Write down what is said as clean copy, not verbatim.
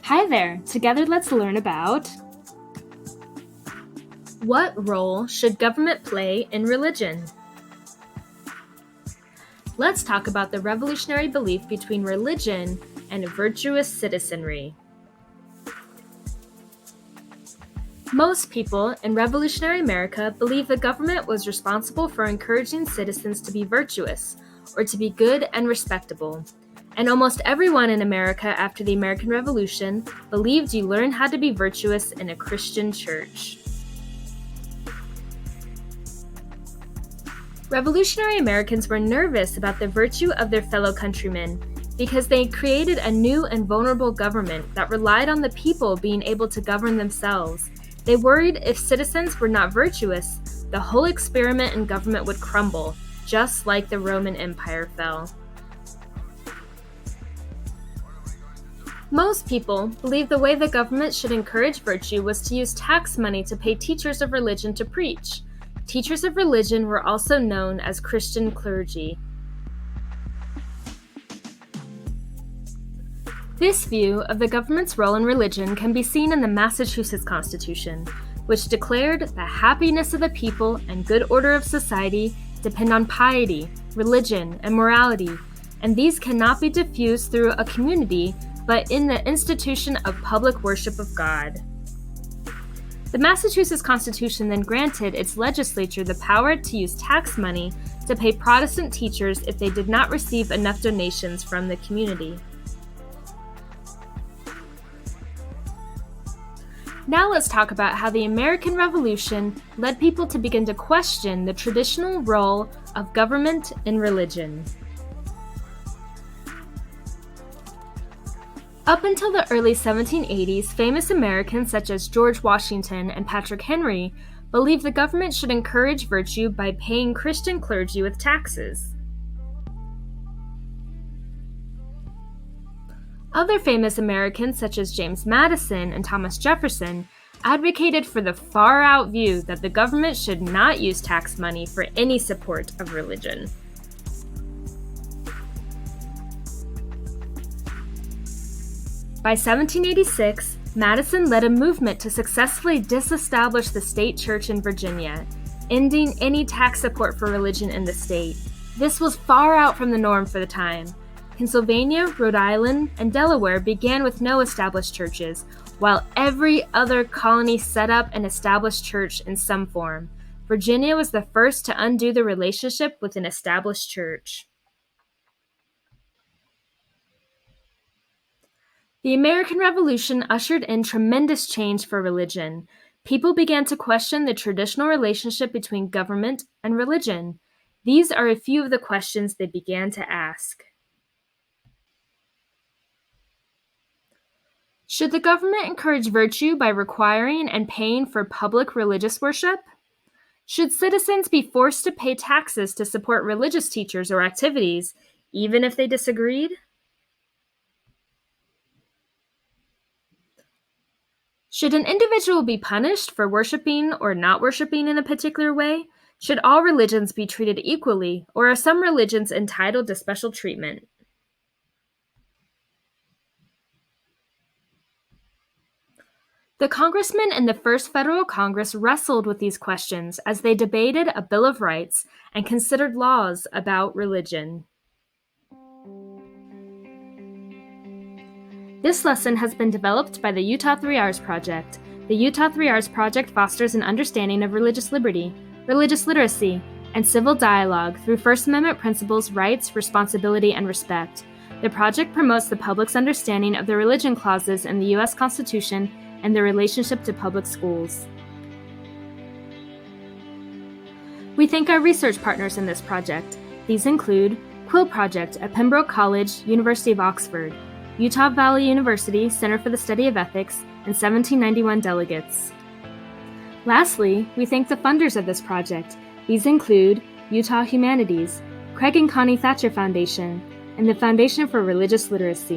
Hi there! Together let's learn about what role should government play in religion? Let's talk about the revolutionary belief between religion and virtuous citizenry. Most people in revolutionary America believed the government was responsible for encouraging citizens to be virtuous, or to be good and respectable. And almost everyone in America after the American Revolution believed you learn how to be virtuous in a Christian church. Revolutionary Americans were nervous about the virtue of their fellow countrymen because they created a new and vulnerable government that relied on the people being able to govern themselves. They worried if citizens were not virtuous, the whole experiment in government would crumble, just like the Roman Empire fell. Most people believed the way the government should encourage virtue was to use tax money to pay teachers of religion to preach. Teachers of religion were also known as Christian clergy. This view of the government's role in religion can be seen in the Massachusetts Constitution, which declared the happiness of the people and good order of society depend on piety, religion, and morality, and these cannot be diffused through a community, but in the institution of public worship of God. The Massachusetts Constitution then granted its legislature the power to use tax money to pay Protestant teachers if they did not receive enough donations from the community. Now let's talk about how the American Revolution led people to begin to question the traditional role of government in religion. Up until the early 1780s, famous Americans such as George Washington and Patrick Henry believed the government should encourage virtue by paying Christian clergy with taxes. Other famous Americans such as James Madison and Thomas Jefferson advocated for the far-out view that the government should not use tax money for any support of religion. By 1786, Madison led a movement to successfully disestablish the state church in Virginia, ending any tax support for religion in the state. This was far out from the norm for the time. Pennsylvania, Rhode Island, and Delaware began with no established churches, while every other colony set up an established church in some form. Virginia was the first to undo the relationship with an established church. The American Revolution ushered in tremendous change for religion. People began to question the traditional relationship between government and religion. These are a few of the questions they began to ask. Should the government encourage virtue by requiring and paying for public religious worship? Should citizens be forced to pay taxes to support religious teachers or activities, even if they disagreed? Should an individual be punished for worshiping or not worshiping in a particular way? Should all religions be treated equally, or are some religions entitled to special treatment? The congressmen in the first federal Congress wrestled with these questions as they debated a Bill of Rights and considered laws about religion. This lesson has been developed by the Utah 3 R's Project. The Utah 3 R's Project fosters an understanding of religious liberty, religious literacy, and civil dialogue through First Amendment principles, rights, responsibility, and respect. The project promotes the public's understanding of the religion clauses in the U.S. Constitution and their relationship to public schools. We thank our research partners in this project. These include Quill Project at Pembroke College, University of Oxford, Utah Valley University Center for the Study of Ethics, and 1791 delegates. Lastly, we thank the funders of this project. These include Utah Humanities, Craig and Connie Thatcher Foundation, and the Foundation for Religious Literacy.